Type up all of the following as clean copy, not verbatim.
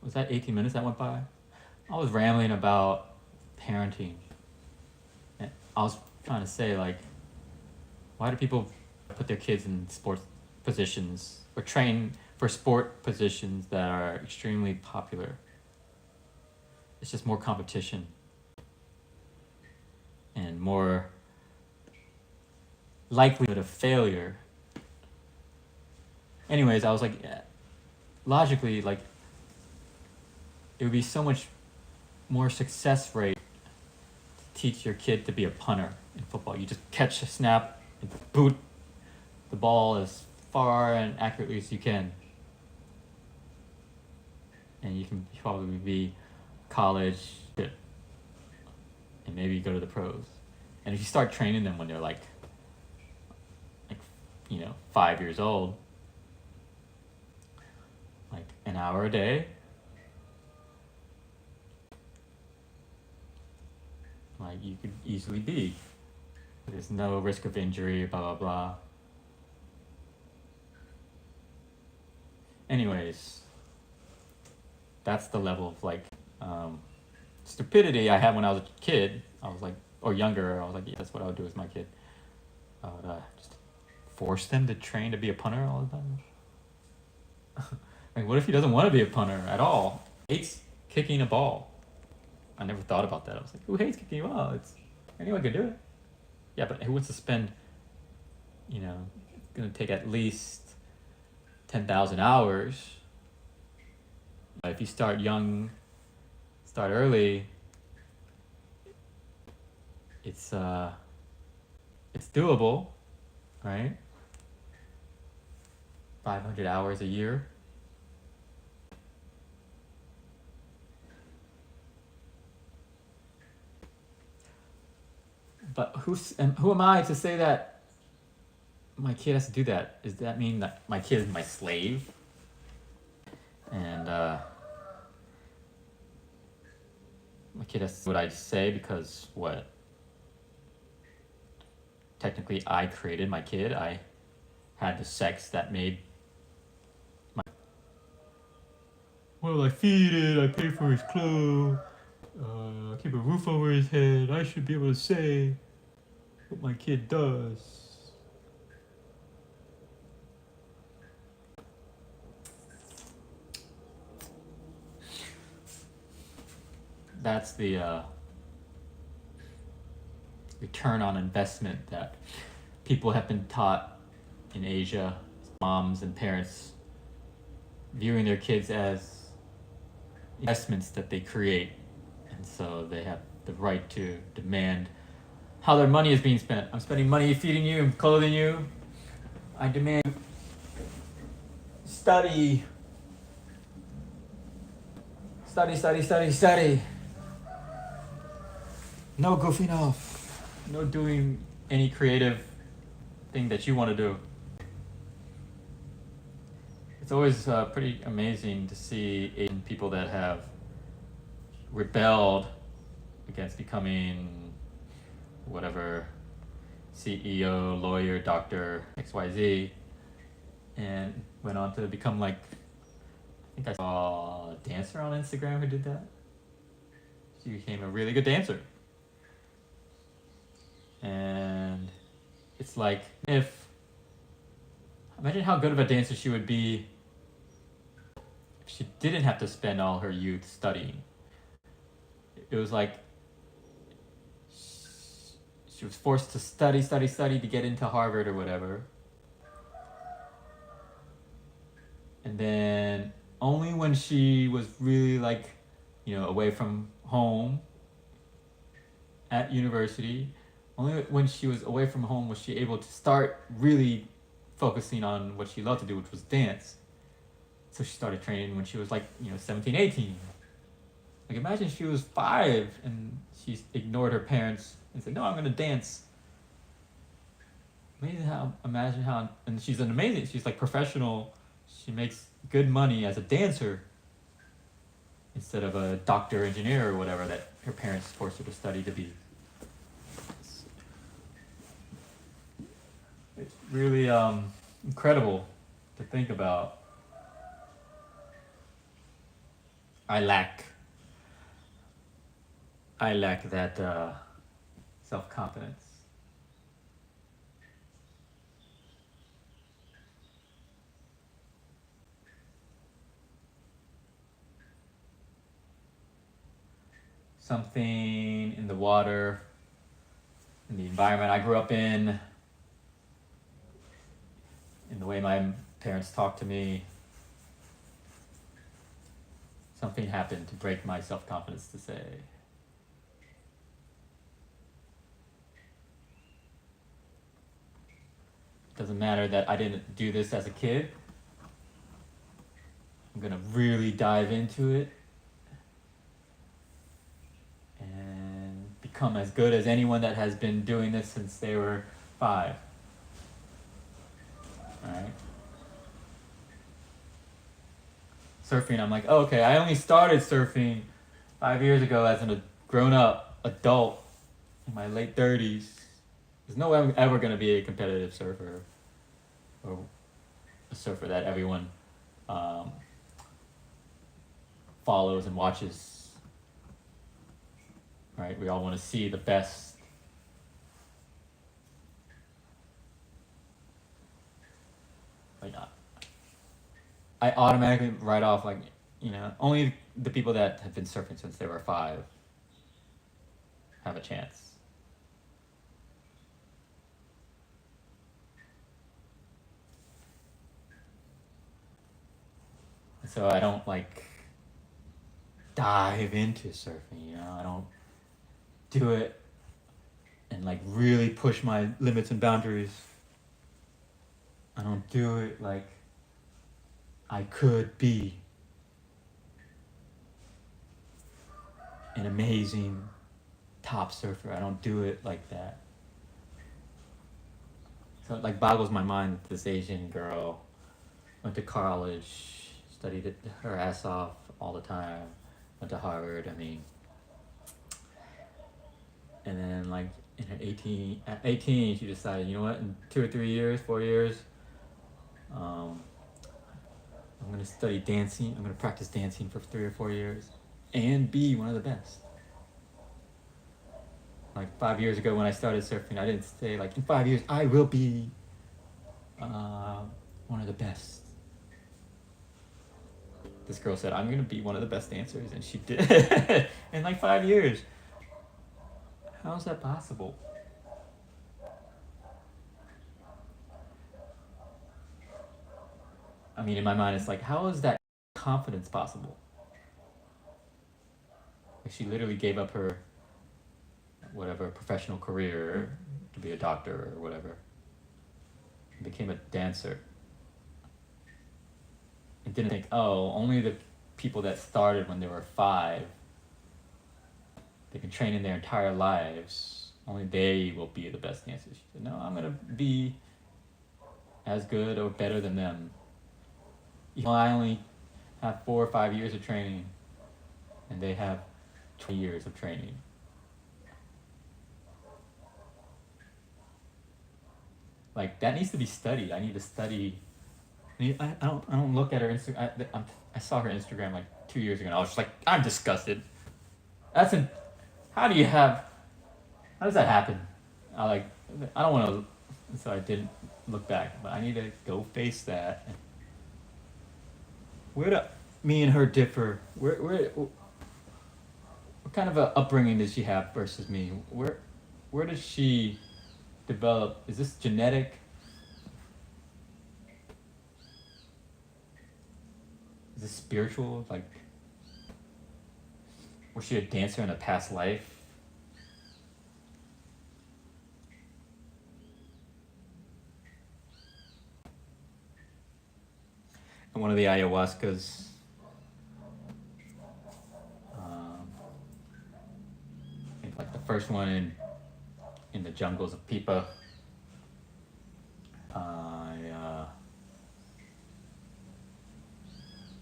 Was that 18 minutes that went by? I was rambling about parenting. And I was trying to say, like, why do people put their kids in sports positions or train for sport positions that are extremely popular? It's just more competition and more likelihood of failure. Anyways, I was like, yeah, logically, like, it would be so much more success rate to teach your kid to be a punter in football. You just catch a snap and boot the ball as far and accurately as you can. And you can probably be college and maybe go to the pros. And if you start training them when they're like 5 years old, like an hour a day, like you could easily be. There's no risk of injury, blah blah blah. Anyways, that's the level of like stupidity I had when I was a kid. I was like, or younger. I was like, yeah, that's what I would do with my kid. I would just force them to train to be a punter all the time. Like, what if he doesn't want to be a punter at all? He hates kicking a ball. I never thought about that. I was like, who hates kicking a ball? It's anyone can do it. Yeah, but who wants to spend? It's gonna take at least 10,000 hours. But if you start young, start early, it's doable, right? 500 hours a year. But who am I to say that my kid has to do that? Does that mean that my kid is my slave? And my kid has to do what I say because what? Technically, I created my kid. I had the sex that made my. Well, I feed it. I pay for his clothes. Keep a roof over his head. I should be able to say what my kid does. That's the return on investment that people have been taught in Asia, moms and parents viewing their kids as investments that they create, and so they have the right to demand how their money is being spent. I'm spending money feeding you and clothing you. I demand study. Study, study, study, study. No goofing off. No doing any creative thing that you want to do. It's always pretty amazing to see Asian people that have rebelled against becoming whatever CEO, lawyer, doctor, XYZ, and went on to become like, I think I saw a dancer on Instagram who did that. She became a really good dancer. And it's like, imagine how good of a dancer she would be if she didn't have to spend all her youth studying. It was like she was forced to study to get into Harvard or whatever. And then only when she was really like, away from home at university, only when she was away from home was she able to start really focusing on what she loved to do, which was dance. So she started training when she was like, 17, 18. Like, imagine she was 5 and she ignored her parents and said, no, I'm going to dance. Imagine how, and she's like professional. She makes good money as a dancer instead of a doctor, engineer, or whatever that her parents forced her to study to be. It's really incredible to think about. I lack I lack that self confidence. Something in the water, in the environment I grew up in the way my parents talked to me, something happened to break my self confidence to say, it doesn't matter that I didn't do this as a kid. I'm gonna really dive into it and become as good as anyone that has been doing this since they were 5. Alright? Surfing, I'm like, oh, okay, I only started surfing 5 years ago as a grown up adult in my late 30s. There's no way I'm ever going to be a competitive surfer or a surfer that everyone follows and watches. Right? We all want to see the best. Like, I automatically write off, like, only the people that have been surfing since they were 5 have a chance. So I don't like dive into surfing, I don't do it and like really push my limits and boundaries. I don't do it like I could be an amazing top surfer. I don't do it like that. So it like boggles my mind that this Asian girl went to college, studied it, her ass off all the time, went to Harvard. I mean, and then like in her at 18, she decided, you know what? In 2 or 3 years, 4 years, I'm gonna study dancing. I'm gonna practice dancing for 3 or 4 years, and be one of the best. Like 5 years ago when I started surfing, I didn't say like in 5 years I will be one of the best. This girl said, I'm gonna be one of the best dancers, and she did. In like 5 years. How is that possible? I mean, in my mind, it's like, how is that confidence possible? Like, she literally gave up her, whatever, professional career to be a doctor or whatever, and became a dancer. And didn't think, oh, only the people that started when they were 5, they can train in their entire lives, only they will be the best dancers. She said, no, I'm gonna be as good or better than them. Even though I only have 4 or 5 years of training, and they have 20 years of training. Like, that needs to be studied. I need to study. I don't look at her Instagram. I saw her Instagram like 2 years ago, and I was just like, I'm disgusted. How does that happen? I don't want to, so I didn't look back, but I need to go face that. Where do me and her differ? What kind of a upbringing does she have versus me? Where does she develop? Is this genetic? Is this spiritual? Like, was she a dancer in a past life? And one of the ayahuascas, I think like the first one in the jungles of Pipa. I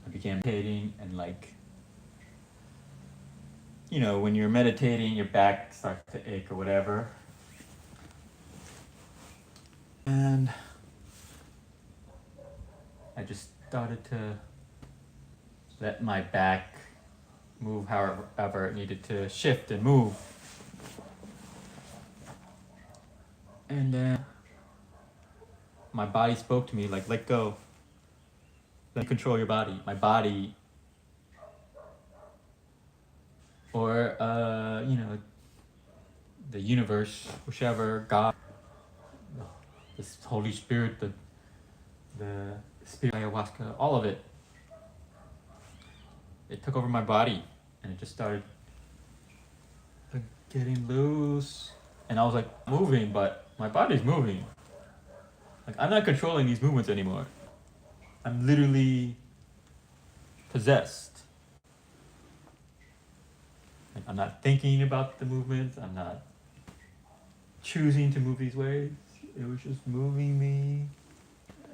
began meditating, and like, when you're meditating, your back starts to ache or whatever. And I just started to let my back move however it needed to shift and move. And then my body spoke to me like, let go. Let me control your body. My body, or the universe, whichever, God, this Holy Spirit, the spirit, ayahuasca, all of it. It took over my body, and it just started getting loose. And I was like moving, but my body's moving. Like, I'm not controlling these movements anymore. I'm literally possessed. Like, I'm not thinking about the movements. I'm not choosing to move these ways. It was just moving me.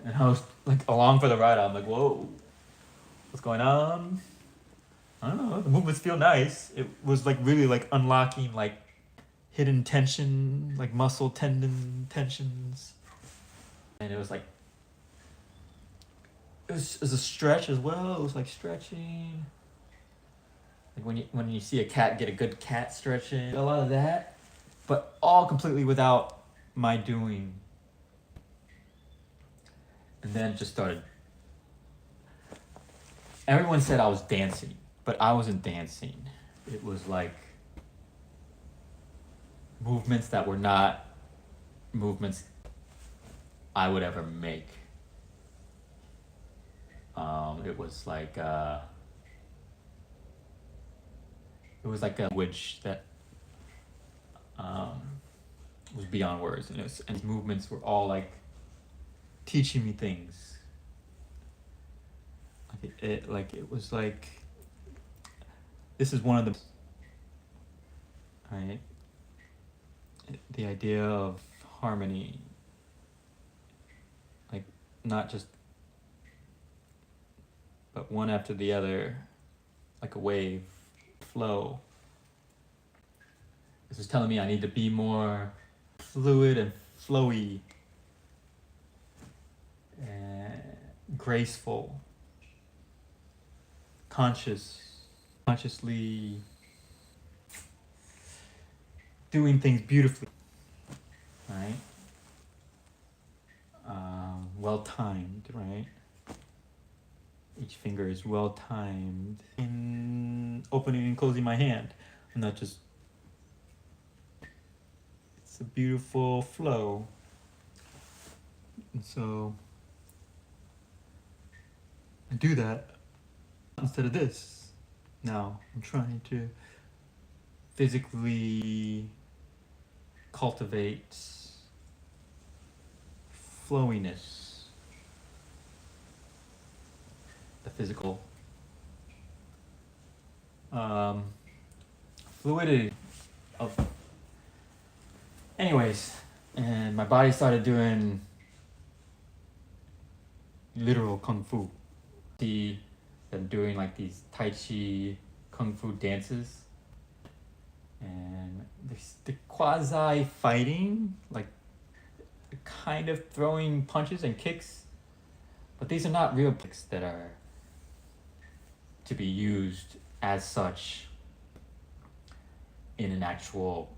And I was like along for the ride. I'm like, whoa, what's going on? I don't know. The movements feel nice. It was like really like unlocking like hidden tension, like muscle tendon tensions. And it was like, it was a stretch as well. It was like stretching. Like when you see a cat get a good cat stretching, a lot of that, but all completely without my doing. And then it just started. Everyone said I was dancing, but I wasn't dancing. It was like movements that were not movements I would ever make. It was like a language that was beyond words, and these movements were all like teaching me things. It was like, this is one of the, right? The idea of harmony, like not just, but one after the other, like a wave, flow. This is telling me I need to be more fluid and flowy and graceful, consciously doing things beautifully, right? Well timed, right? Each finger is well timed in opening and closing my hand. I'm not just, it's a beautiful flow. And so I do that instead of this. Now I'm trying to physically cultivate flowiness, the physical fluidity of, anyways. And my body started doing literal kung fu. See them doing like these tai chi kung fu dances, and the quasi fighting, like kind of throwing punches and kicks, but these are not real kicks that are to be used as such in an actual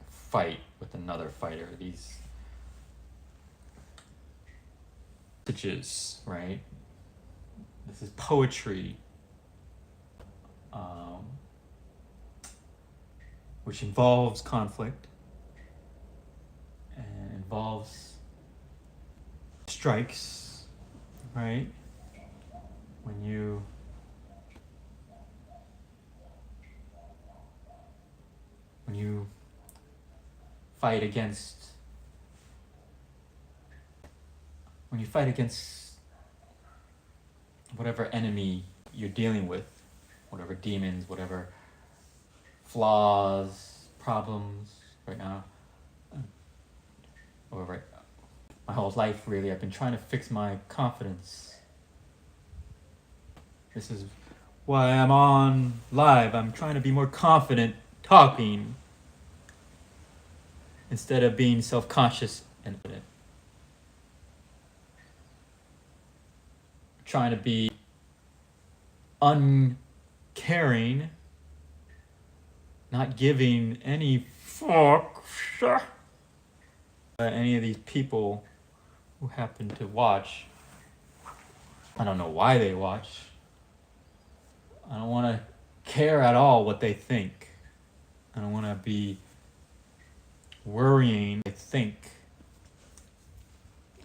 fight with another fighter. These messages, right? This is poetry, which involves conflict and involves strikes, right? When you fight against whatever enemy you're dealing with, whatever demons, whatever flaws, problems right now, or right, my whole life really, I've been trying to fix my confidence. This is why I'm on live. I'm trying to be more confident talking instead of being self-conscious and confident. Trying to be caring, not giving any fucks any of these people who happen to watch. I don't know why they watch. I don't want to care at all what they think. I don't want to be worrying. I think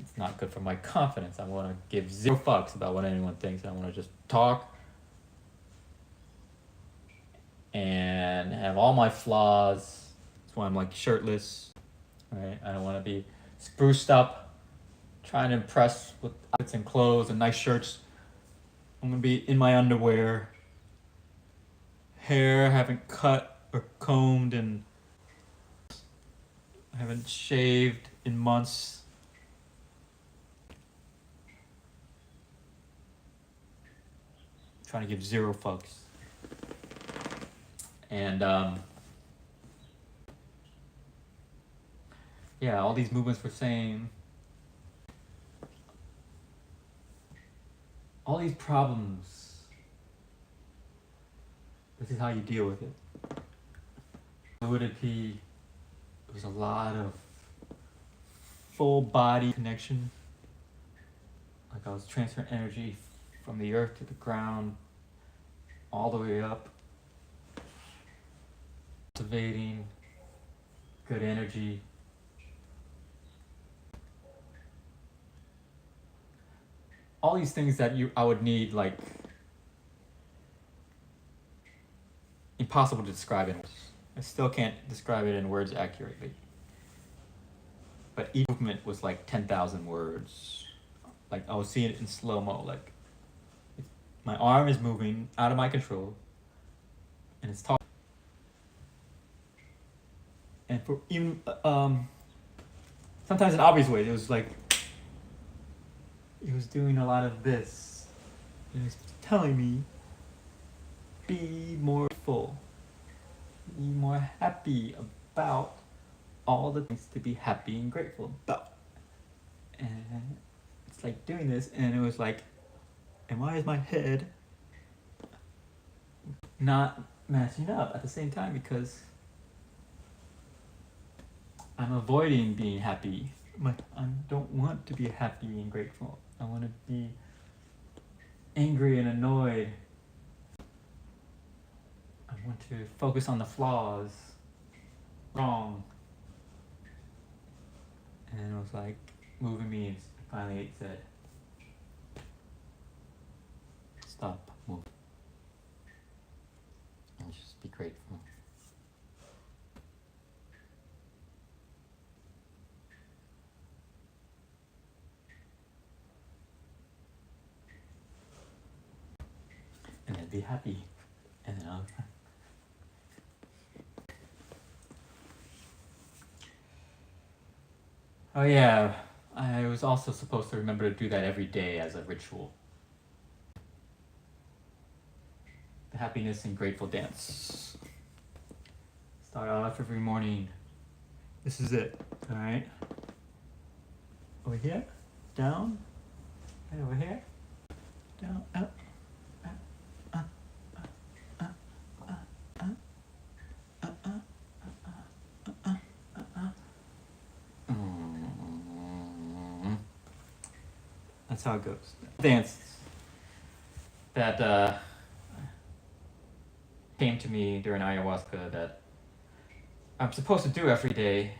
it's not good for my confidence. I want to give zero fucks about what anyone thinks. I want to just talk and have all my flaws. That's why I'm like shirtless, right? I don't want to be spruced up, trying to impress with outfits and clothes and nice shirts. I'm gonna be in my underwear, hair I haven't cut or combed, and I haven't shaved in months. Trying to give zero fucks. And yeah, all these movements were saying all these problems. This is how you deal with it. Fluidity. There's a lot of full body connection. Like I was transferring energy from the earth to the ground, all the way up. Cultivating good energy. All these things that I would need, like, impossible to describe in words. I still can't describe it in words accurately. But each movement was like 10,000 words. Like I was seeing it in slow-mo, like my arm is moving out of my control and it's talking. And for even sometimes in obvious ways, it was like it was doing a lot of this. It was telling me, be more full, be more happy about all the things to be happy and grateful about. And it's like doing this, and it was like, and why is my head not matching up at the same time? Because I'm avoiding being happy. I don't want to be happy and grateful. I want to be angry and annoyed. I want to focus on the flaws, wrong. And it was like moving me, and finally it said, stop moving and just be grateful. And then be happy. And then I'll... Oh yeah, I was also supposed to remember to do that every day as a ritual. The happiness and grateful dance. Start off every morning. This is it, alright? Over here, down, and over here, down, up, up, That's how it goes. Dance that came to me during ayahuasca that I'm supposed to do every day.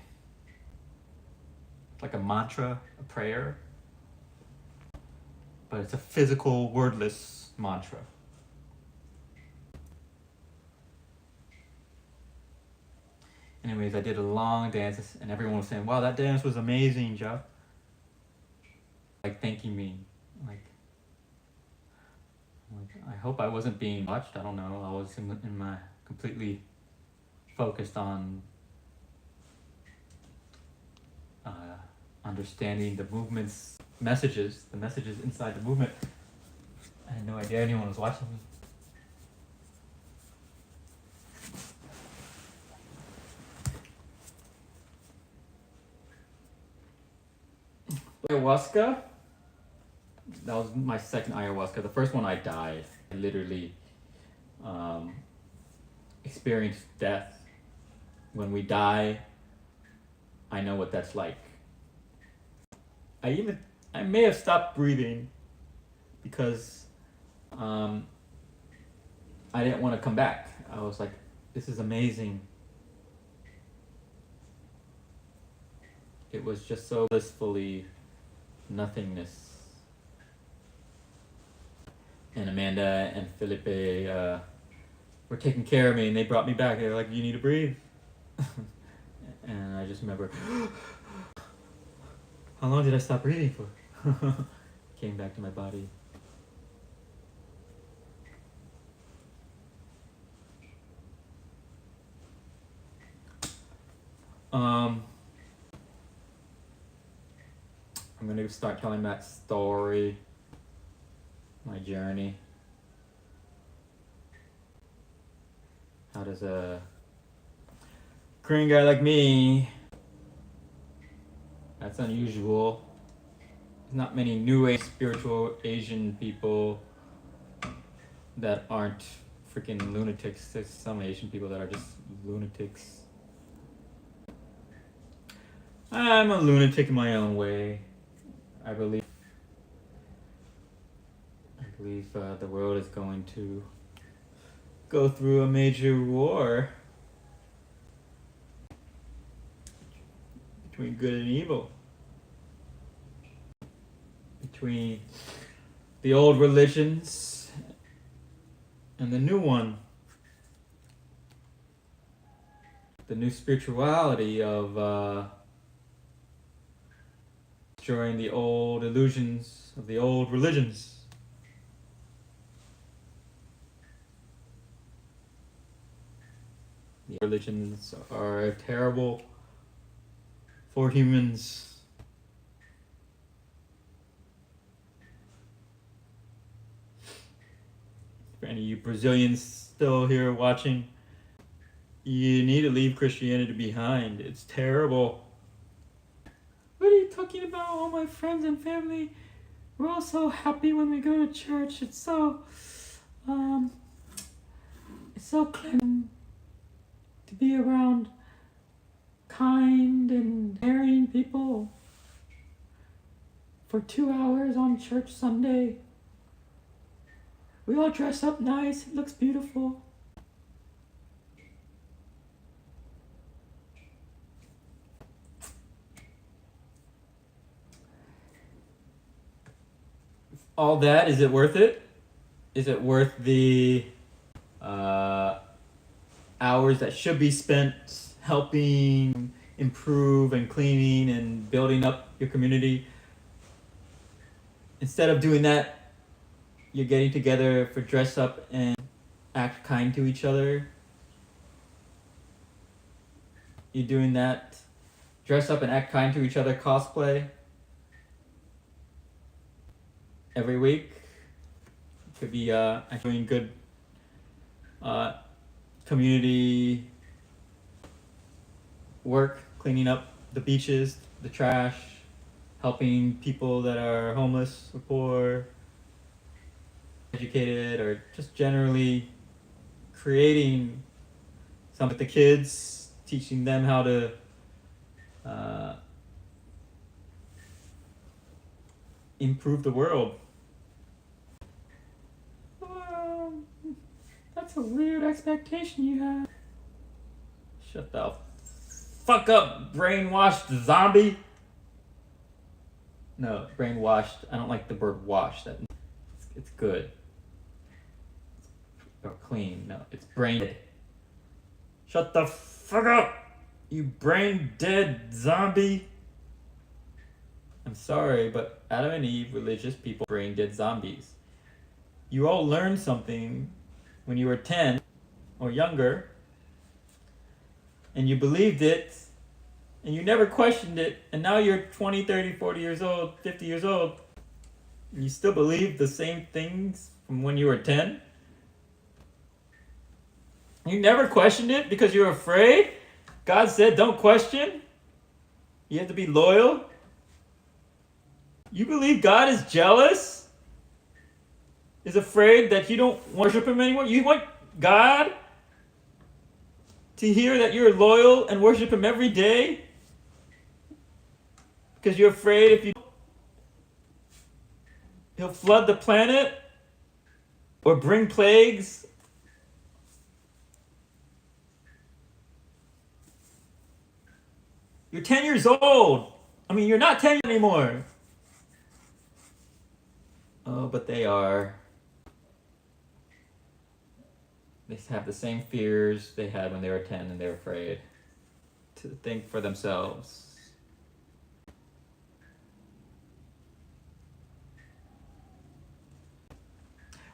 Like a mantra, a prayer. But it's a physical, wordless mantra. Anyways, I did a long dance, and everyone was saying, wow, that dance was amazing, Jeff. Like, thanking me. Like, I hope I wasn't being watched. I don't know. I was in my completely focused on understanding the movement's messages, the messages inside the movement. I had no idea anyone was watching me. Ayahuasca, that was my second ayahuasca. The first one I died. I literally um, experience death. When we die, I know what that's like. I may have stopped breathing because I didn't want to come back. I was like, this is amazing. It was just so blissfully nothingness. And Amanda and Felipe were taking care of me, and they brought me back. They were like, you need to breathe. And I just remember, how long did I stop breathing for? Came back to my body. I'm gonna start telling that story, my journey. How does a Korean guy like me, that's unusual. There's not many new age spiritual Asian people that aren't freaking lunatics. There's some Asian people that are just lunatics. I'm a lunatic in my own way. I believe the world is going to go through a major war between good and evil, between the old religions and the new one, the new spirituality of destroying the old illusions of the old religions. The religions are terrible for humans. For any of you Brazilians still here watching, you need to leave Christianity behind. It's terrible. What are you talking about? All my friends and family, we're all so happy when we go to church. It's so clean to be around kind and caring people for 2 hours on church Sunday. We all dress up nice. It looks beautiful. All that, is it worth it? Is it worth the hours that should be spent helping improve and cleaning and building up your community? Instead of doing that, you're getting together for dress up and act kind to each other. You're doing that, dress up and act kind to each other cosplay every week. Could be doing good community work, cleaning up the beaches, the trash, helping people that are homeless or poor, educated, or just generally creating something with the kids, teaching them how to improve the world. That's a weird expectation you have. Shut the fuck up, brainwashed zombie. No, brainwashed. I don't like the word wash. It's good. Or clean. No, it's brain dead. Shut the fuck up, you brain dead zombie. I'm sorry, but Adam and Eve, religious people, brain dead zombies. You all learned something when you were 10 or younger, and you believed it, and you never questioned it, and now you're 20, 30, 40 years old, 50 years old, and you still believe the same things from when you were 10? You never questioned it because you were afraid? God said don't question. You have to be loyal. You believe God is jealous? Is afraid that you don't worship him anymore? God to hear that you're loyal and worship Him every day because you're afraid if you He'll flood the planet or bring plagues? You're 10 years old. I mean, you're not 10 anymore. Oh, but they are. They have the same fears they had when they were 10 and they're afraid to think for themselves.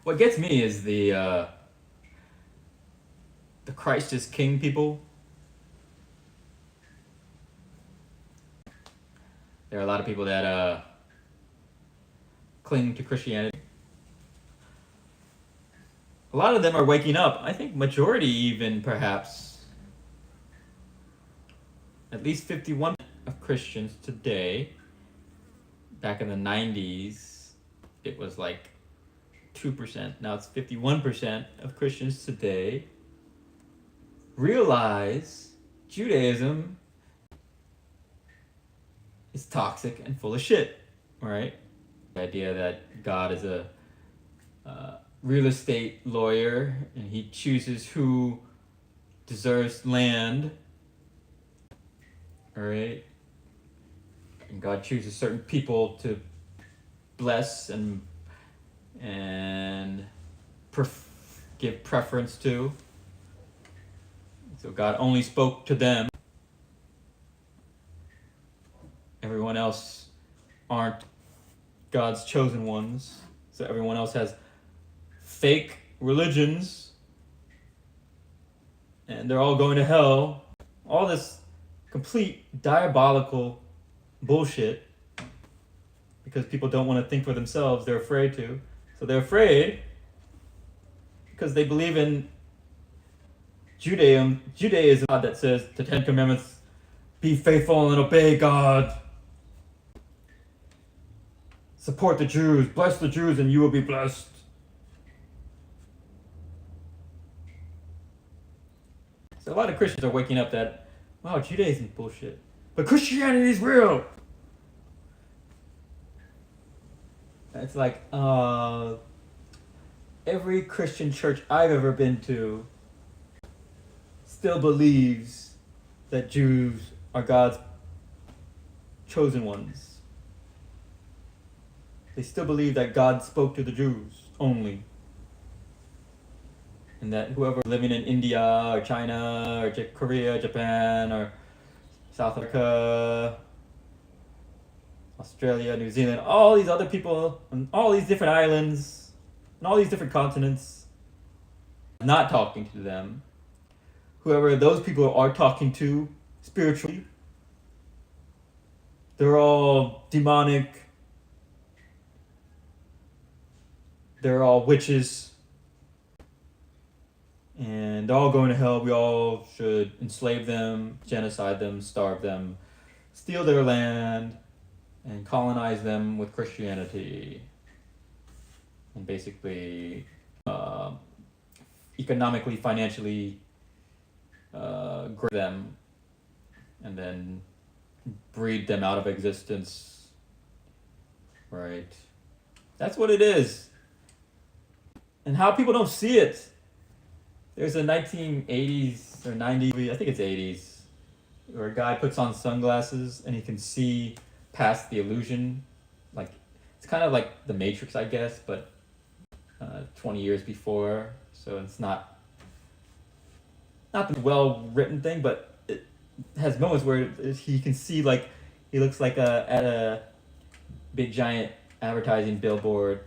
What gets me is the Christ is King people. There are a lot of people that cling to Christianity. A lot of them are waking up. I think majority even perhaps. At least 51% of Christians today. Back in the 90s, it was like 2%. Now it's 51% of Christians today realize Judaism is toxic and full of shit, right? The idea that God is a real estate lawyer and he chooses who deserves land, all right? And God chooses certain people to bless and give preference to. So God only spoke to them. Everyone else aren't God's chosen ones. So everyone else has fake religions. And they're all going to hell. All this complete diabolical bullshit. Because people don't want to think for themselves. They're afraid to. So they're afraid because they believe in Judaism that says the Ten Commandments, be faithful and obey God. Support the Jews, bless the Jews and you will be blessed. So a lot of Christians are waking up that, wow, Judaism is bullshit. But Christianity is real. It's like, every Christian church I've ever been to still believes that Jews are God's chosen ones. They still believe that God spoke to the Jews only. And that whoever living in India or China or Korea, Japan or South Africa, Australia, New Zealand, all these other people on all these different islands and all these different continents, not talking to them. Whoever those people are talking to spiritually, they're all demonic. They're all witches. And they're all going to hell. We all should enslave them, genocide them, starve them, steal their land, and colonize them with Christianity. And basically, economically, financially, grow them, and then breed them out of existence. Right? That's what it is. And how people don't see it. There's a 1980s or 90s, I think it's 80s, where a guy puts on sunglasses and he can see past the illusion. Like, it's kind of like The Matrix, I guess, but 20 years before. So it's not the well-written thing, but it has moments where he can see, like, he looks like at a big giant advertising billboard,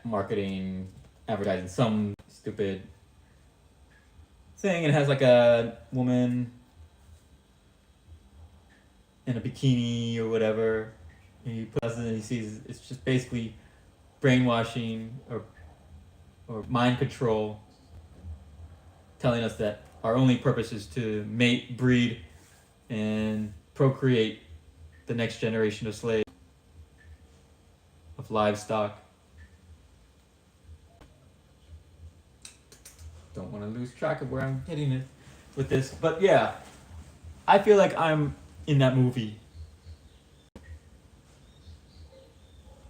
marketing, advertising some stupid thing, and it has like a woman in a bikini or whatever, and he puts it and he sees it's just basically brainwashing or mind control, telling us that our only purpose is to mate, breed, and procreate the next generation of slaves, of livestock. don't want to lose track of where I'm hitting it with this. But yeah, I feel like I'm in that movie.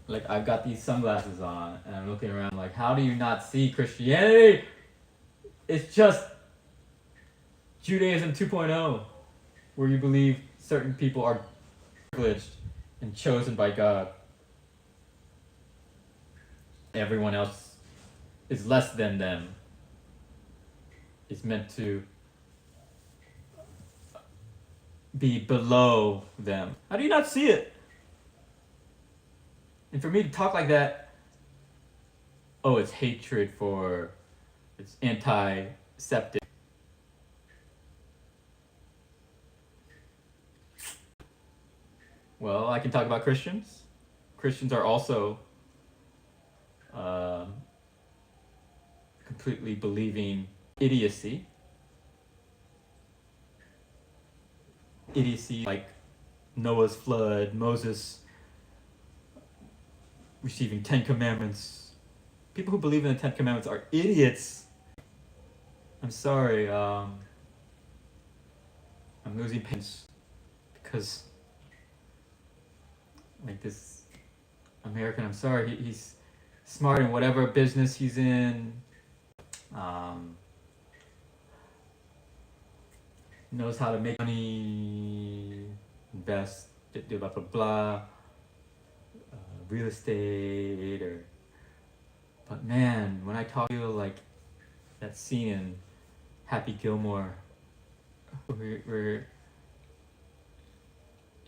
Like I've got these sunglasses on and I'm looking around like, how do you not see Christianity? It's just Judaism 2.0, where you believe certain people are privileged and chosen by God. Everyone else is less than them. It's meant to be below them. How do you not see it? And for me to talk like that, oh, it's hatred for, it's anti-septic. Well, I can talk about Christians. Christians are also completely believing idiocy. Idiocy like Noah's flood, Moses receiving 10 commandments. People who believe in the 10 commandments are idiots. I'm sorry, I'm losing patience because like this American, I'm sorry, he's smart in whatever business he's in, knows how to make money, invest, do blah blah blah, real estate, or. But man, when I talk to you, like that scene in Happy Gilmore, where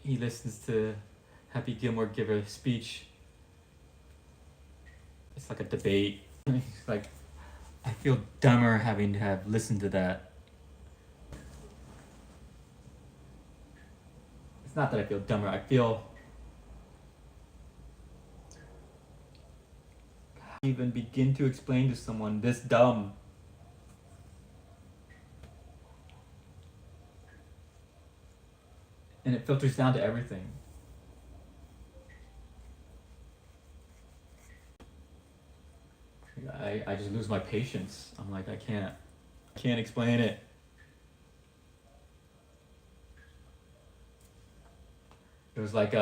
he listens to Happy Gilmore give a speech. It's like a debate. It's like, I feel dumber having to have listened to that. It's not that I feel dumber, I feel how do you even begin to explain to someone this dumb. And it filters down to everything. I just lose my patience. I'm like, I can't explain it. It was like,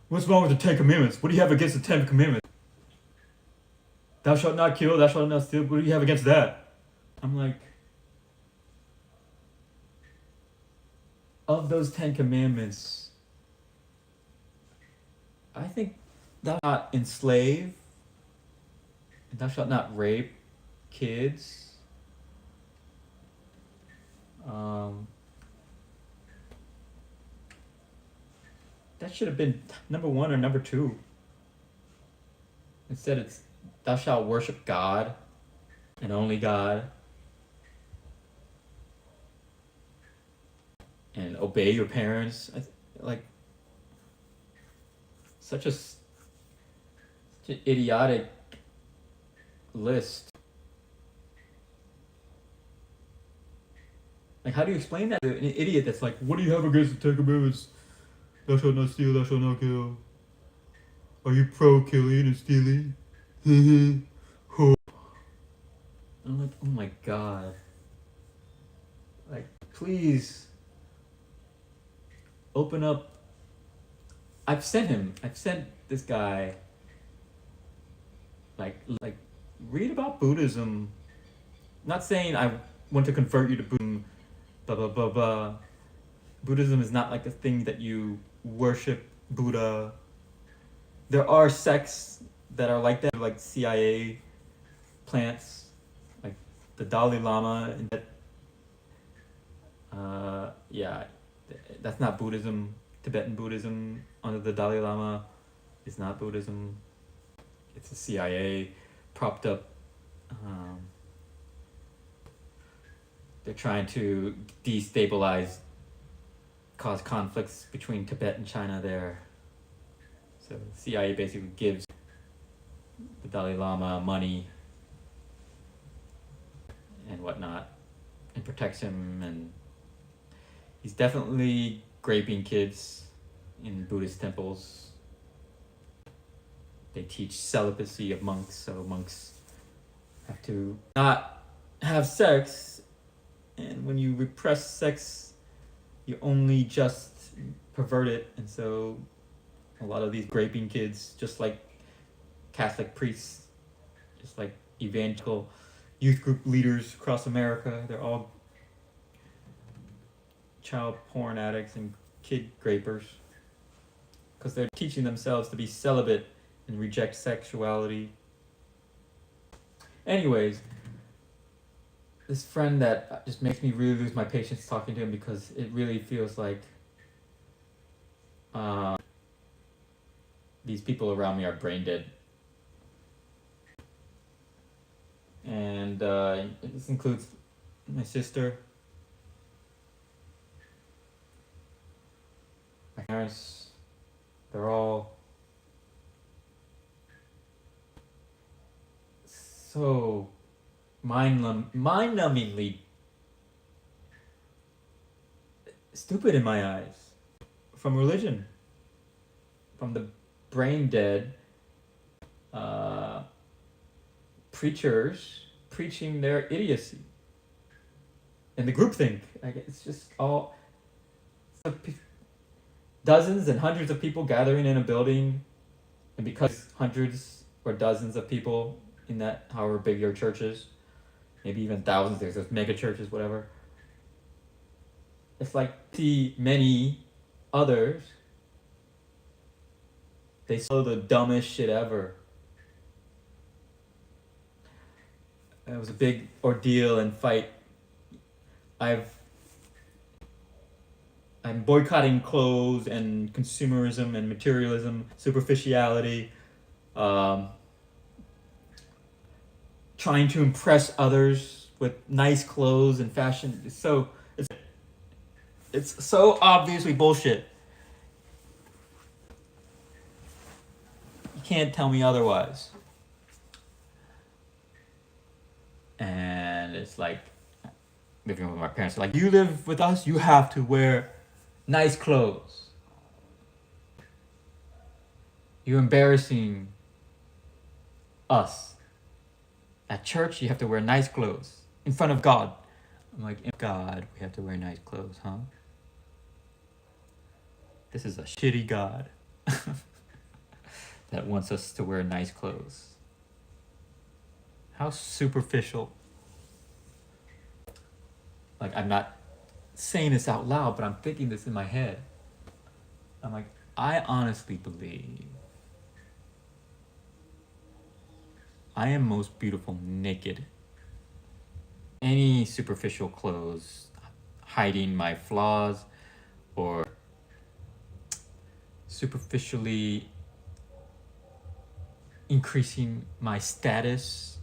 what's wrong with the 10 Commandments? What do you have against the 10 Commandments? Thou shalt not kill, thou shalt not steal. What do you have against that? I'm like, of those 10 Commandments, I think thou shalt not enslave, thou shalt not rape kids. That should have been number 1 or number 2. Instead, it's thou shalt worship God and only God, and obey your parents. Like such an idiotic list. Like, how do you explain that to an idiot that's like, what do you have against the 10 Commandments? Thou shalt not steal, thou shalt not kill. Are you pro killing and stealing? I'm like, oh my god. Like, please open up. I've sent this guy like read about Buddhism. Not saying I want to convert you to Buddhism, blah blah blah blah. Buddhism is not like a thing that you worship Buddha. There are sects that are like that, like CIA plants, like the Dalai Lama. Yeah, that's not Buddhism. Tibetan Buddhism under the Dalai Lama is not Buddhism. It's a CIA propped up. They're trying to destabilize, cause conflicts between Tibet and China there. So the CIA basically gives the Dalai Lama money and whatnot and protects him, and he's definitely raping kids in Buddhist temples. They teach celibacy of monks, so monks have to not have sex, and when you repress sex, you only just pervert it, and so a lot of these raping kids, just like Catholic priests, just like evangelical youth group leaders across America, they're all child porn addicts and kid rapers because they're teaching themselves to be celibate and reject sexuality. Anyways, this friend that just makes me really lose my patience talking to him because it really feels like these people around me are brain dead. And this includes my sister, my parents. They're all so mind-numbingly stupid in my eyes. From religion, from the brain dead preachers preaching their idiocy and the groupthink. It's just all dozens and hundreds of people gathering in a building, and because hundreds or dozens of people in that, however big your church is, maybe even thousands, there's those mega churches, whatever. It's like see many others, they say the dumbest shit ever. It was a big ordeal and fight. I'm boycotting clothes and consumerism and materialism, superficiality, trying to impress others with nice clothes and fashion. It's so obviously bullshit. You can't tell me otherwise. And it's like living with my parents. Like, you live with us, you have to wear nice clothes. You're embarrassing us. At church, you have to wear nice clothes in front of God. I'm like, in God, we have to wear nice clothes, huh? This is a shitty God that wants us to wear nice clothes. How superficial. Like, I'm not saying this out loud, but I'm thinking this in my head. I'm like, I honestly believe I am most beautiful naked. Any superficial clothes hiding my flaws or superficially increasing my status,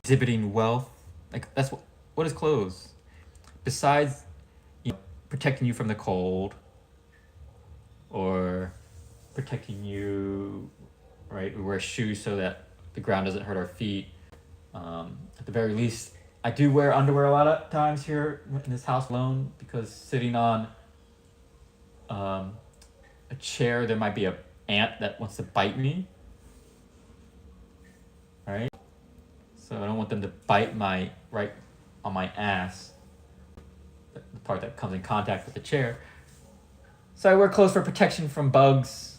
exhibiting wealth. Like, that's what is clothes? Besides, protecting you from the cold or protecting you, right? We wear shoes so that the ground doesn't hurt our feet. At the very least, I do wear underwear a lot of times here in this house alone because sitting on a chair, there might be an ant that wants to bite me, right? So I don't want them to bite my right on my ass, the part that comes in contact with the chair. So I wear clothes for protection from bugs.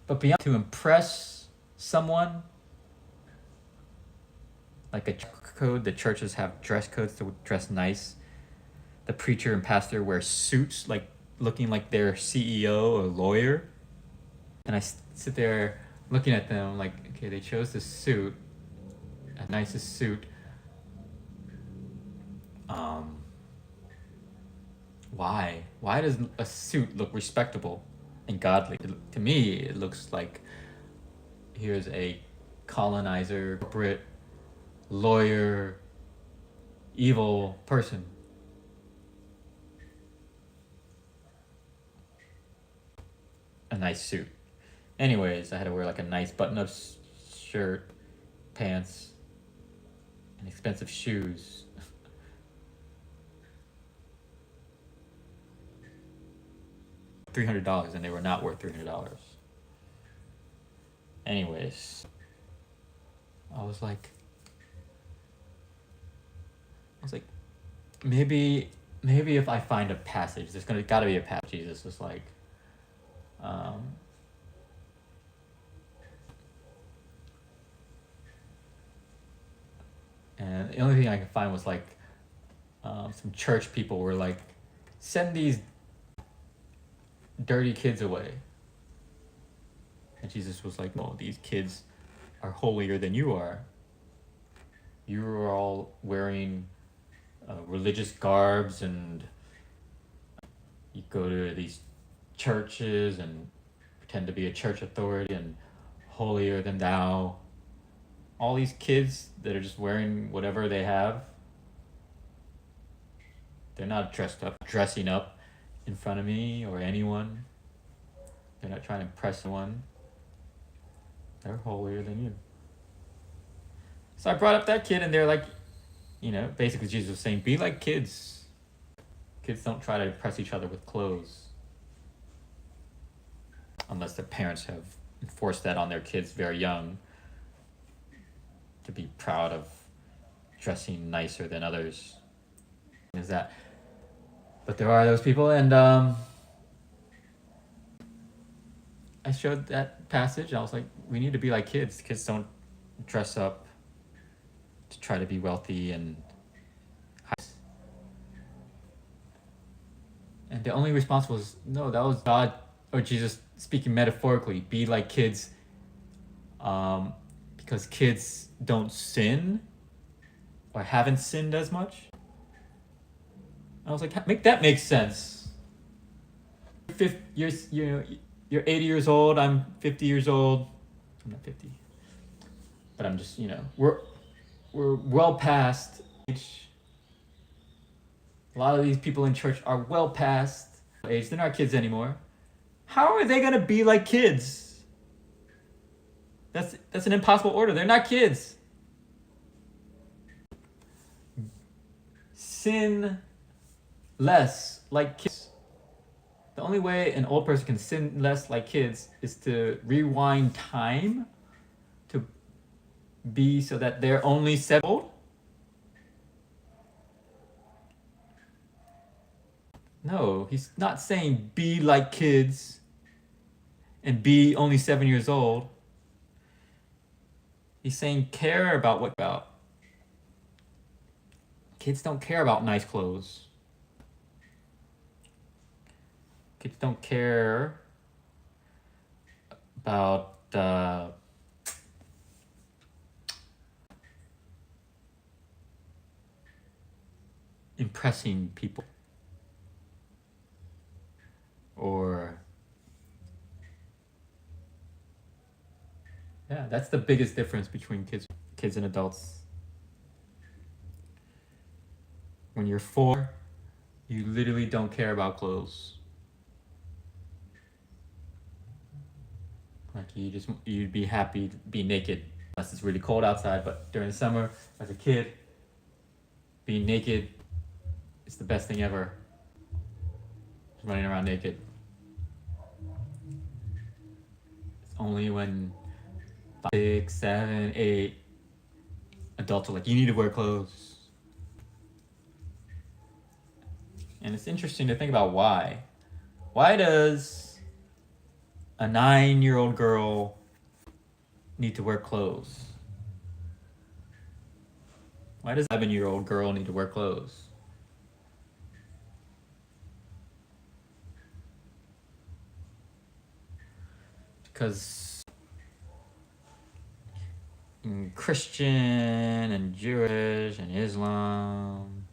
But beyond to impress someone, like a code, the churches have dress codes to dress nice. The preacher and pastor wear suits, like looking like their CEO or lawyer. And I sit there looking at them like, okay, they chose this suit, a nicest suit. Why? Why does a suit look respectable and godly? To me, it looks like here's a colonizer, corporate, lawyer, evil person. A nice suit. Anyways, I had to wear like a nice button-up shirt, pants, and expensive shoes. $300, and they were not worth $300. Anyways, I was like, maybe if I find a passage, there's gotta be a passage. Jesus was like, um, and the only thing I could find was like, some church people were like, send these dirty kids away. And Jesus was like, no, these kids are holier than you are. You are all wearing religious garbs, and you go to these churches and pretend to be a church authority and holier than thou. All these kids that are just wearing whatever they have, they're not dressing up in front of me or anyone. They're not trying to impress anyone. They're holier than you. So I brought up that kid, and they're like, basically Jesus was saying, be like kids. Kids don't try to impress each other with clothes. Unless their parents have enforced that on their kids very young, to be proud of dressing nicer than others. Is that? But there are those people, and I showed that passage. I was like, we need to be like kids. Kids don't dress up to try to be wealthy and the only response was, no, that was God or Jesus speaking metaphorically. Be like kids, because kids don't sin or haven't sinned as much. I was like, make that make sense. You're 80 years old. I'm 50 years old. I'm not 50, but I'm just we're well past age. A lot of these people in church are well past age. They're not kids anymore. How are they gonna be like kids? That's an impossible order. They're not kids. Sin less like kids. The only way an old person can sin less like kids is to rewind time to be so that they're only 7 old. No, he's not saying be like kids and be only 7 years old. He's saying care about what about. Kids don't care about nice clothes. Kids don't care about impressing people. Or yeah, that's the biggest difference between kids and adults. When you're 4, you literally don't care about clothes. Like you'd be happy to be naked unless it's really cold outside. But during the summer, as a kid, being naked is the best thing ever. Just running around naked. It's only when 5, 6, 7, 8 adults are like, you need to wear clothes. And it's interesting to think about why. Why does a 9-year-old girl need to wear clothes? Why does a 7-year-old girl need to wear clothes? Because in Christian and Jewish and Islam,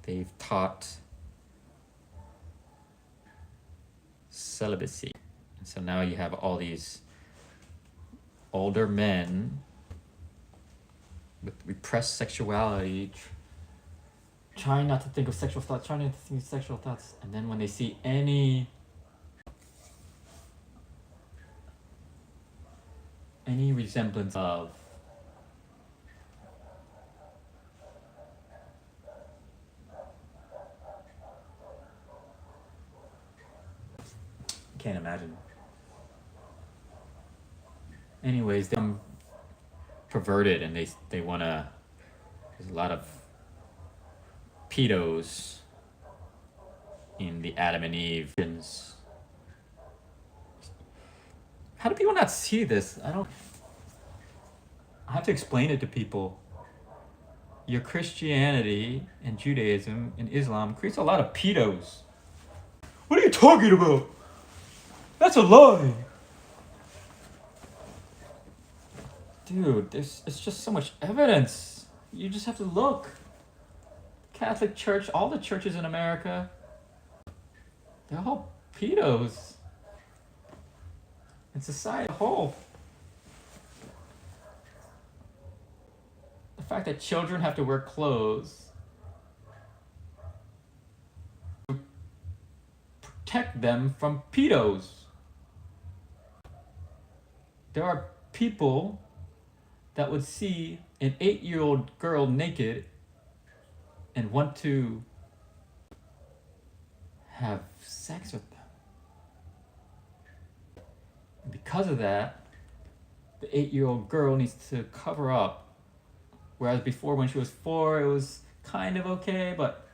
they've taught celibacy. And so now you have all these older men with repressed sexuality, trying not to think of sexual thoughts, and then when they see any resemblance of can't imagine. Anyways, perverted, and they want to. There's a lot of pedos in the Adam and Eve. How do people not see this? I have to explain it to people. Your Christianity and Judaism and Islam creates a lot of pedos. What are you talking about? That's a lie. Dude, it's just so much evidence. You just have to look. Catholic Church, all the churches in America, they're all pedos. And society as a whole. The fact that children have to wear clothes to protect them from pedos. There are people that would see an 8-year-old girl naked and want to have sex with them. And because of that, the 8-year-old girl needs to cover up. Whereas before, when she was 4, it was kind of okay, but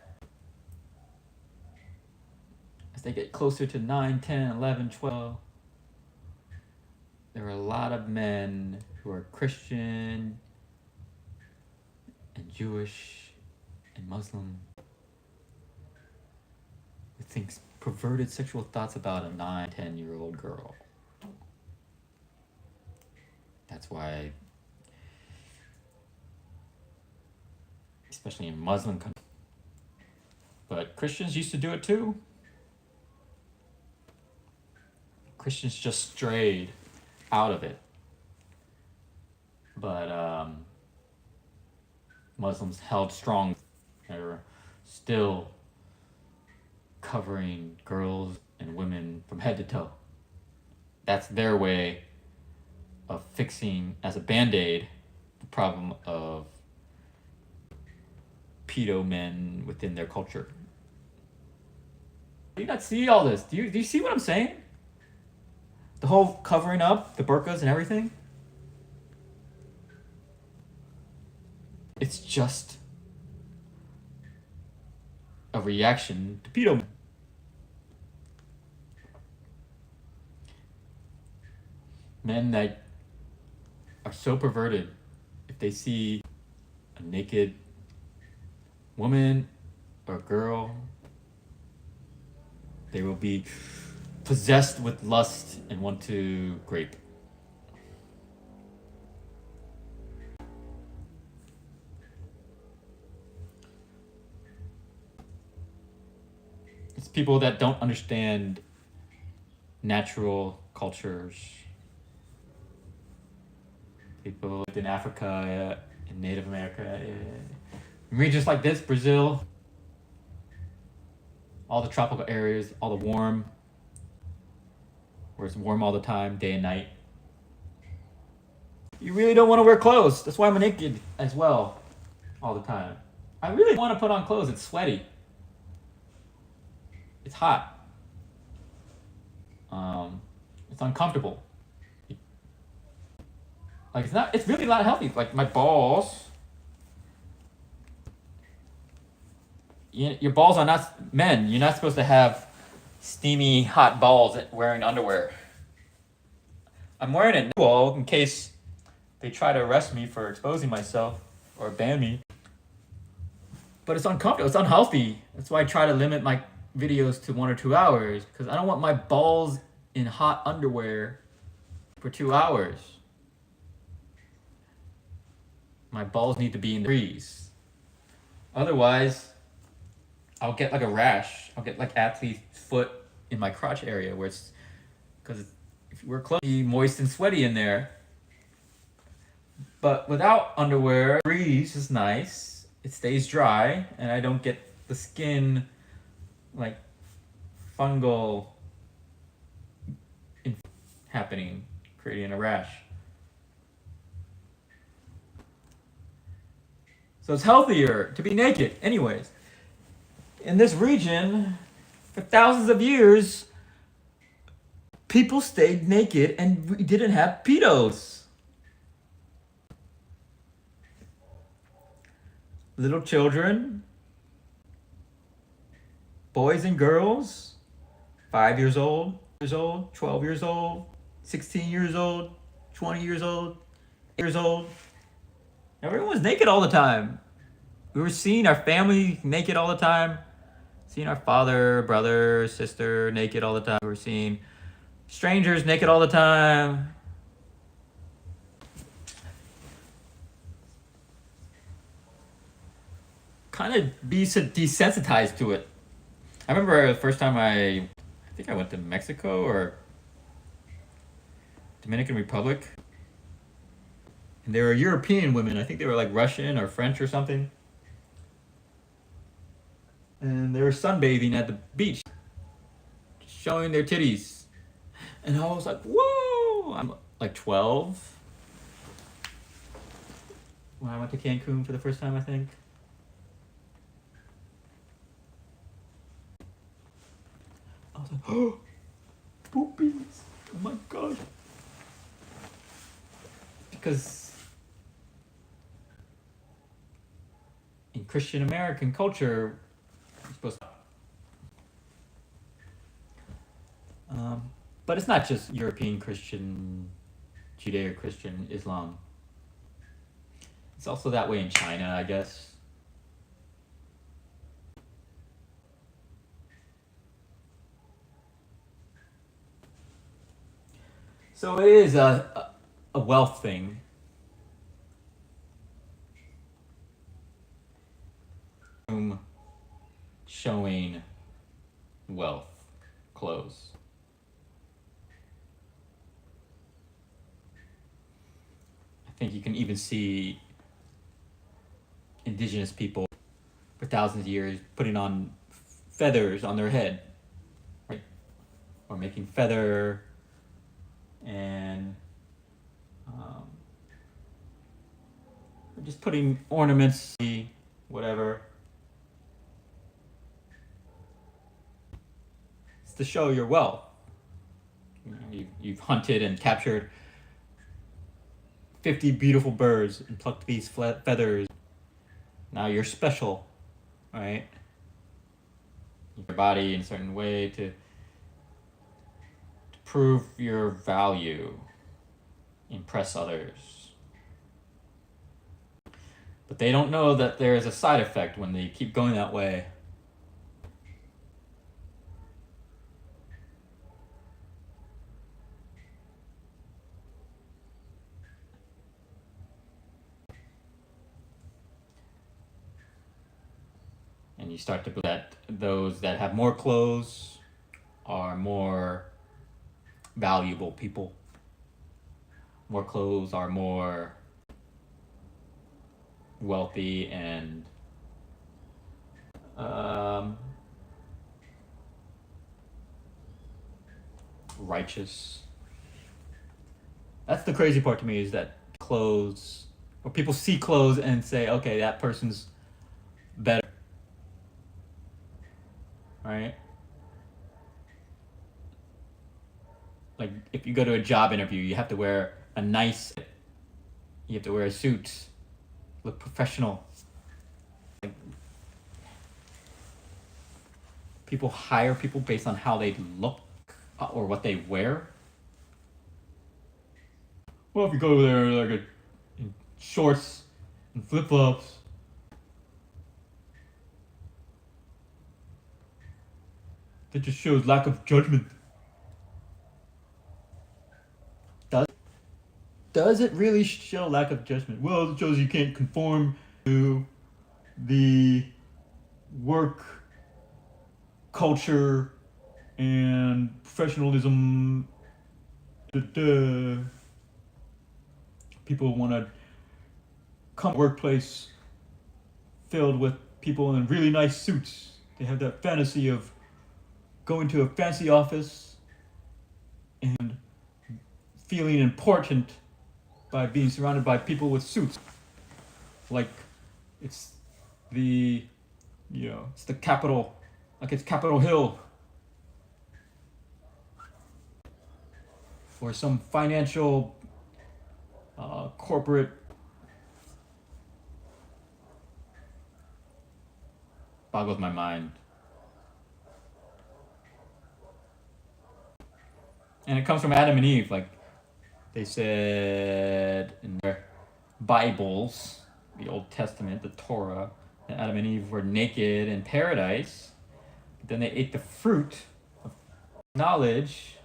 as they get closer to 9, 10, 11, 12, there are a lot of men who are Christian and Jewish and Muslim who thinks perverted sexual thoughts about a 9, 10-year-old girl. That's why, especially in Muslim countries, but Christians used to do it too. Christians just strayed out of it. But Muslims held strong. They were still covering girls and women from head to toe. That's their way of fixing, as a band-aid, the problem of pedo men within their culture. Do you not see all this? Do you see what I'm saying? The whole covering up, the burqas and everything? It's just a reaction to pedo men. Men that are so perverted, if they see a naked woman or girl, they will be possessed with lust and want to grape. It's people that don't understand natural cultures. People in Africa, in Native America, in regions like this, Brazil, all the tropical areas, all the warm, where it's warm all the time, day and night. You really don't want to wear clothes. That's why I'm naked as well, all the time. I really want to put on clothes. It's sweaty. It's hot. It's uncomfortable. Like, it's really not healthy. Like, my balls. Your balls are not, men, you're not supposed to have steamy, hot balls wearing underwear. I'm wearing it now in case they try to arrest me for exposing myself or ban me. But it's uncomfortable, it's unhealthy. That's why I try to limit my videos to 1 or 2 hours, because I don't want my balls in hot underwear for 2 hours. My balls need to be in the breeze. Otherwise, I'll get like a rash. I'll get like athlete's foot in my crotch area, where it's, because if we're close, it'll be moist and sweaty in there. But without underwear, breeze is nice. It stays dry, and I don't get the skin like fungal happening, creating a rash. So it's healthier to be naked. Anyways, in this region, for thousands of years, people stayed naked and we didn't have pedos. little children, boys and girls, 5 years old, 12 years old, 16 years old, 20 years old, 8 years old. Everyone was naked all the time. We were seeing our family naked all the time, seeing our father, brother, sister naked all the time. We were seeing strangers naked all the time. Kind of be desensitized to it. I remember the first time I think I went to Mexico or Dominican Republic, and there were European women. I think they were like Russian or French or something, and they were sunbathing at the beach, showing their titties, and I was like, "Whoa!" I'm like 12 when I went to Cancun for the first time. I think I was like, "Oh, poopies! Oh my god!" Because in Christian American culture, you're supposed to. But it's not just European Christian, Judeo Christian Islam. It's also that way in China, I guess. So it is a wealth thing. Showing wealth, clothes. I think you can even see indigenous people for thousands of years putting on feathers on their head, right? Or making feather and just putting ornaments, whatever. It's to show your wealth. You've hunted and captured 50 beautiful birds and plucked these feathers. Now you're special, right? Your body in a certain way to prove your value, impress others. But they don't know that there is a side effect when they keep going that way. And you start to believe that those that have more clothes are more valuable people. More clothes are more wealthy and righteous. That's the crazy part to me, is that clothes, or people see clothes and say, okay, that person's better, right? Like if you go to a job interview, you have to wear you have to wear a suit, look professional. Like, people hire people based on how they look or what they wear. Well, if you go there like in shorts and flip flops, that just shows lack of judgment. Does it really show lack of judgment? Well, it shows you can't conform to the work culture and professionalism. People want to come to a workplace filled with people in really nice suits. They have that fantasy of going to a fancy office and feeling important by being surrounded by people with suits. Like it's it's the capital, like it's Capitol Hill, or some financial corporate boggles my mind. And it comes from Adam and Eve. Like they said in their Bibles, the Old Testament, the Torah, that Adam and Eve were naked in paradise. But then they ate the fruit of knowledge,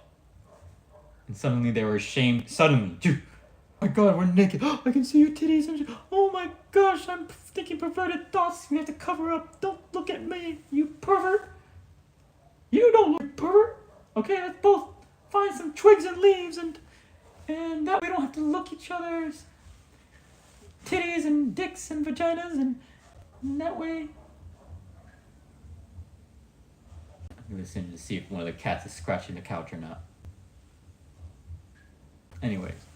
and suddenly they were ashamed. Suddenly, dude, my God, we're naked. Oh, I can see your titties. Oh my gosh, I'm thinking perverted thoughts. We have to cover up. Don't look at me, you pervert. You don't look pervert. Okay, let's both find some twigs and leaves, and that way we don't have to look each other's titties and dicks and vaginas, and that way. I'm listening to see if one of the cats is scratching the couch or not. Anyways.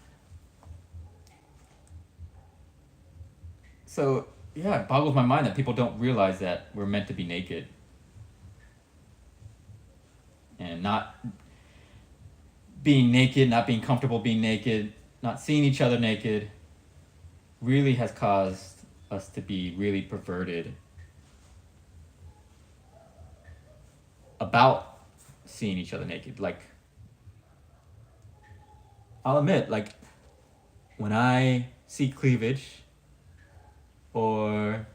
So, yeah, it boggles my mind that people don't realize that we're meant to be naked. And not being naked, not being comfortable being naked, not seeing each other naked, really has caused us to be really perverted about seeing each other naked. Like, I'll admit, like, when I see cleavage or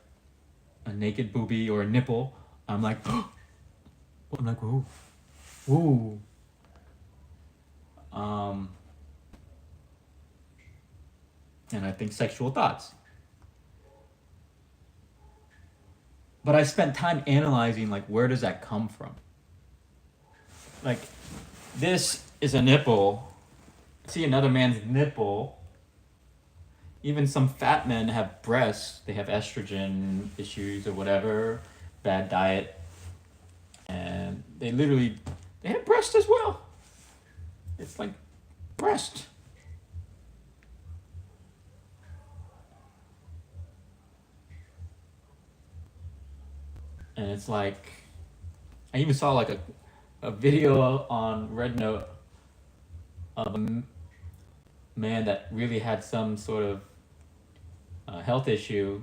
a naked boobie or a nipple, I'm like, I'm like, whoa, whoa. And I think sexual thoughts. But I spent time analyzing, like, where does that come from? Like, this is a nipple. See another man's nipple. Even some fat men have breasts. They have estrogen issues or whatever, bad diet. And they have breasts as well. It's like breast. And it's like, I even saw like a video on Red Note of a man that really had some sort of health issue,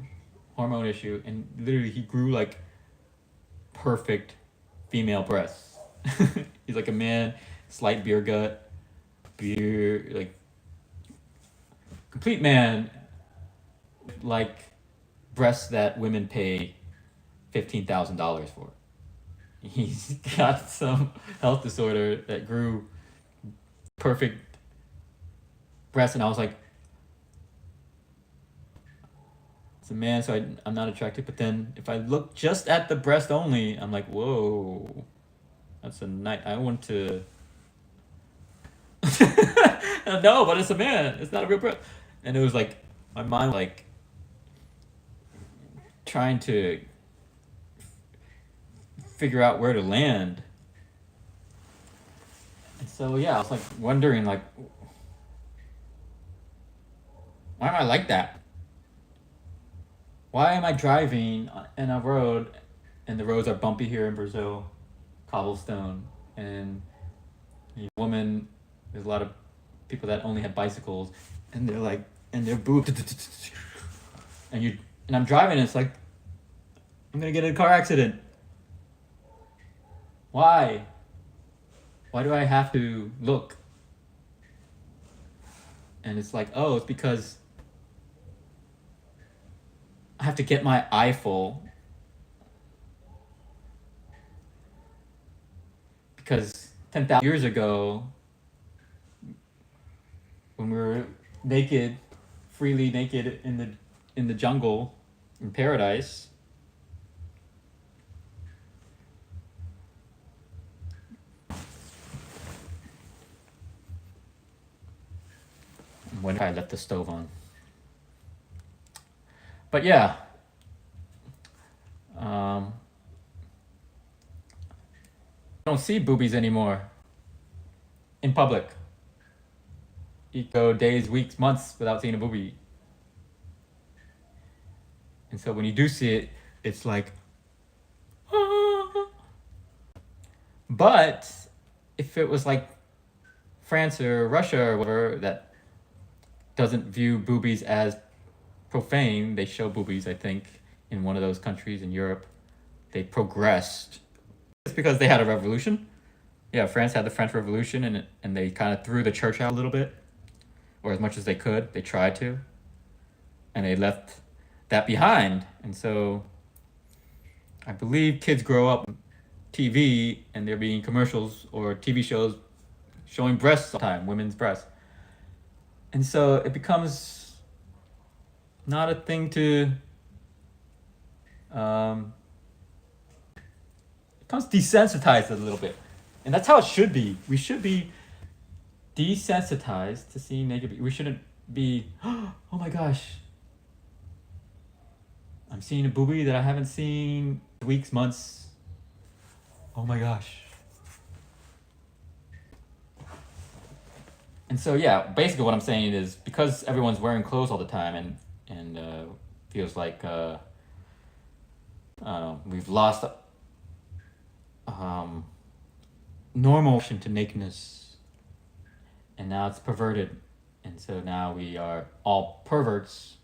hormone issue, and literally he grew like perfect female breasts. He's like a man, slight beer gut, beer, like complete man, like breasts that women pay $15,000 for. He's got some health disorder that grew perfect breasts, and I was like, it's a man, so I'm not attracted. But then if I look just at the breast only, I'm like, whoa, that's a night. I want to. No, but it's a man. It's not a real breast. And it was like my mind, like trying to figure out where to land. And so yeah, I was like wondering, like, why am I like that? Why am I driving in a road, and the roads are bumpy here in Brazil, cobblestone, and a woman, there's a lot of people that only have bicycles, and they're like, and they're boobs, and I'm driving, and it's like, I'm gonna get in a car accident. Why? Why do I have to look? And it's like, oh, it's because I have to get my eye full. Because 10,000 years ago, when we were naked, freely naked in the jungle, in paradise, when I left the stove on. But yeah, I don't see boobies anymore in public. You go days, weeks, months without seeing a boobie. And so when you do see it, it's like, ah. But if it was like France or Russia or whatever that doesn't view boobies as profane, they show boobies, I think, in one of those countries in Europe. they progressed. It's because they had a revolution. Yeah, France had the French Revolution, and they kind of threw the church out a little bit, or as much as they could. They tried to, and they left that behind. And so, I believe kids grow up on TV, and there being commercials or TV shows showing breasts all the time, women's breasts, and so it becomes not a thing to. It becomes desensitized a little bit. And that's how it should be. We should be desensitized to seeing naked. We shouldn't be, oh my gosh, I'm seeing a boobie that I haven't seen weeks, months. Oh my gosh. And so yeah, basically what I'm saying is because everyone's wearing clothes all the time and feels like we've lost normal to nakedness, and now it's perverted, and so now we are all perverts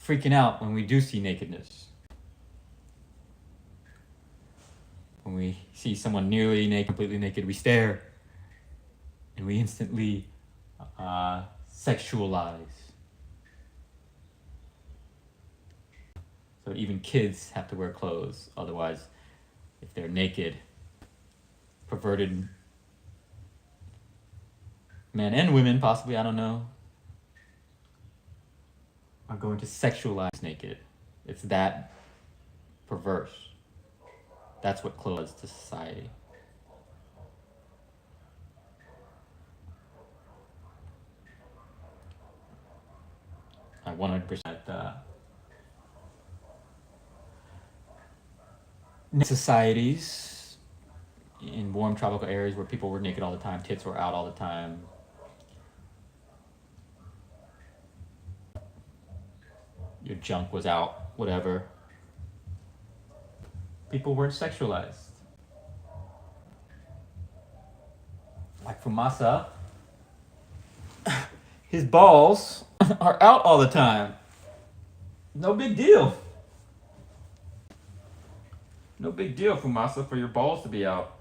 freaking out when we do see nakedness. When we see someone nearly naked, completely naked, we stare and we instantly sexualize. So even kids have to wear clothes, otherwise if they're naked, perverted men and women possibly, I don't know, are going to sexualize naked. It's that perverse. That's what clothes to society. I 100% societies in warm tropical areas where people were naked all the time, tits were out all the time. Your junk was out, whatever. People weren't sexualized. Like Fumasa, his balls are out all the time. No big deal. No big deal, Fumasa, for your balls to be out.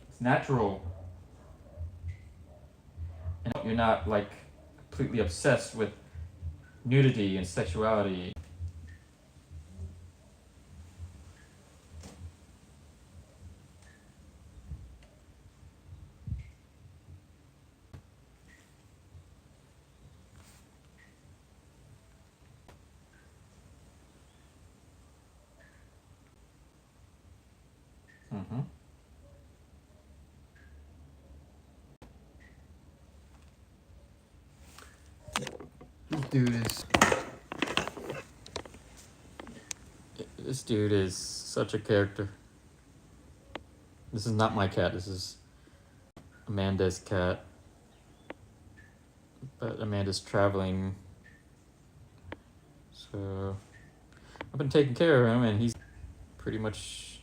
It's natural. And you're not like completely obsessed with nudity and sexuality. Mm-hmm. This dude is such a character. This is not my cat. This is Amanda's cat. But Amanda's traveling. So I've been taking care of him, and he's pretty much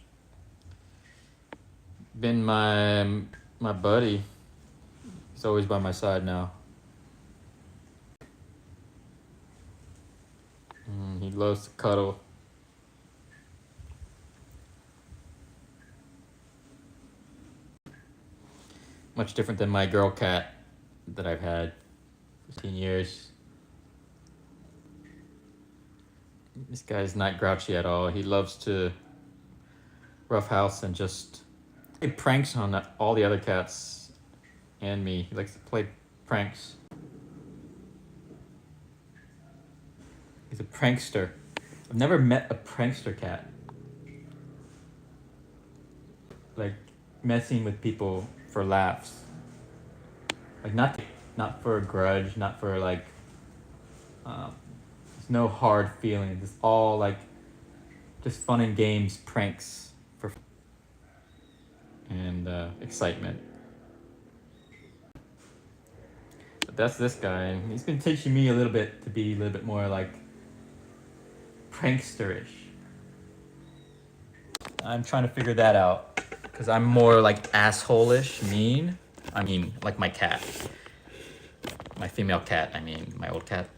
been my buddy. He's always by my side now. He loves to cuddle. Much different than my girl cat that I've had for 15 years. This guy's not grouchy at all. He loves to roughhouse and just play pranks on all the other cats and me. He likes to play pranks. He's a prankster. I've never met a prankster cat. Like messing with people for laughs. Like not for a grudge, not for like there's no hard feelings. It's all like just fun and games, pranks for and excitement. But that's this guy, and he's been teaching me a little bit to be a little bit more like pranksterish. I'm trying to figure that out because I'm more like asshole-ish, mean. I mean, like my cat, my female cat. I mean, my old cat.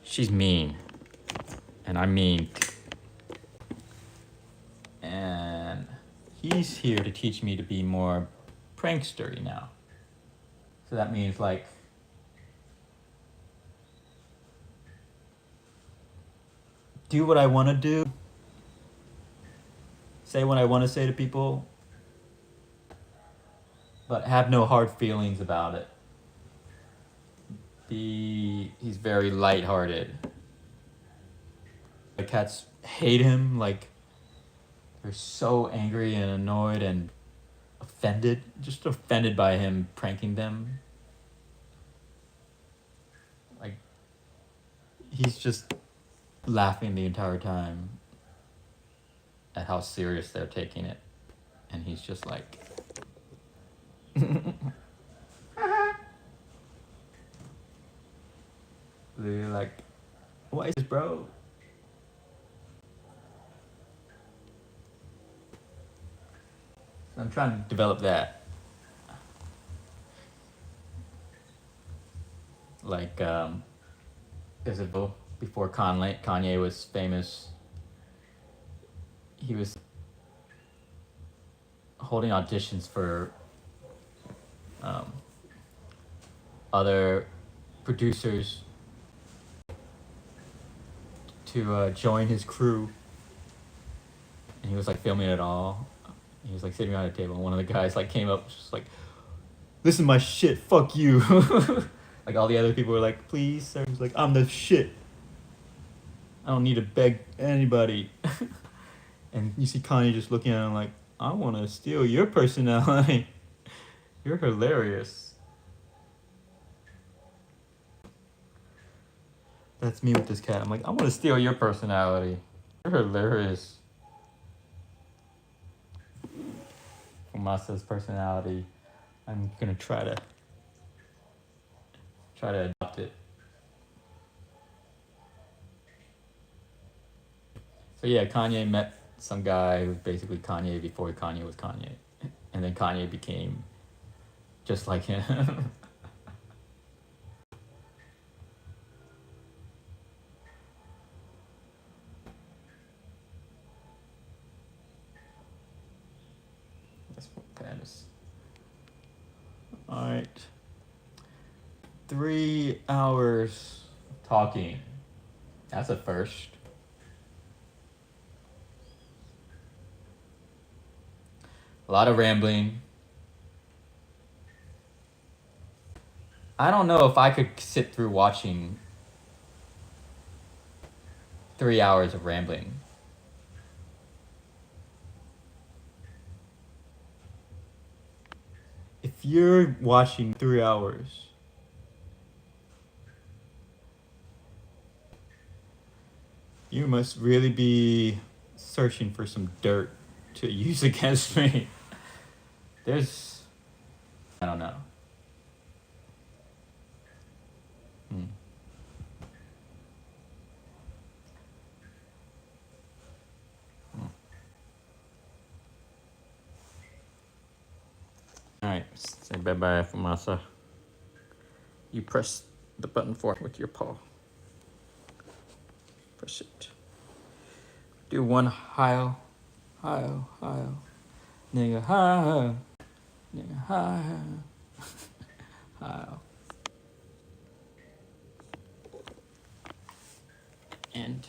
She's mean. And I mean, and he's here to teach me to be more prankstery now. So that means like do what I want to do, say what I want to say to people, but have no hard feelings about it. He's very lighthearted. The cats hate him, like they're so angry and annoyed and offended, just offended by him pranking them. Like he's just laughing the entire time at how serious they're taking it. And he's just like they're like, what is this, bro? So I'm trying to develop that. Like, there's a before Kanye was famous. He was holding auditions for other producers to join his crew, and he was like filming it all. He was like sitting around a table, and one of the guys like came up, just like, "Listen to my shit, fuck you." Like all the other people were like, "Please, sir." He's like, "I'm the shit. I don't need to beg anybody." And you see Kanye just looking at him like, "I want to steal your personality. You're hilarious." That's me with this cat. I'm like, "I want to steal your personality. You're hilarious." For Masa's personality, I'm gonna try to adopt it. So yeah, Kanye met some guy who was basically Kanye before Kanye was Kanye, and then Kanye became just like him. That's what that is. All right, 3 hours talking. That's a first. A lot of rambling. I don't know if I could sit through watching 3 hours of rambling. If you're watching 3 hours, you must really be searching for some dirt to use against me. I don't know. Hmm. Hmm. Alright, say bye bye, Fumasa. You press the button for it with your paw. Press it. Do one hi-oh. Hi-oh, hi-oh. Nigga, hi-oh. Nigga, hi-oh. Hi-oh. And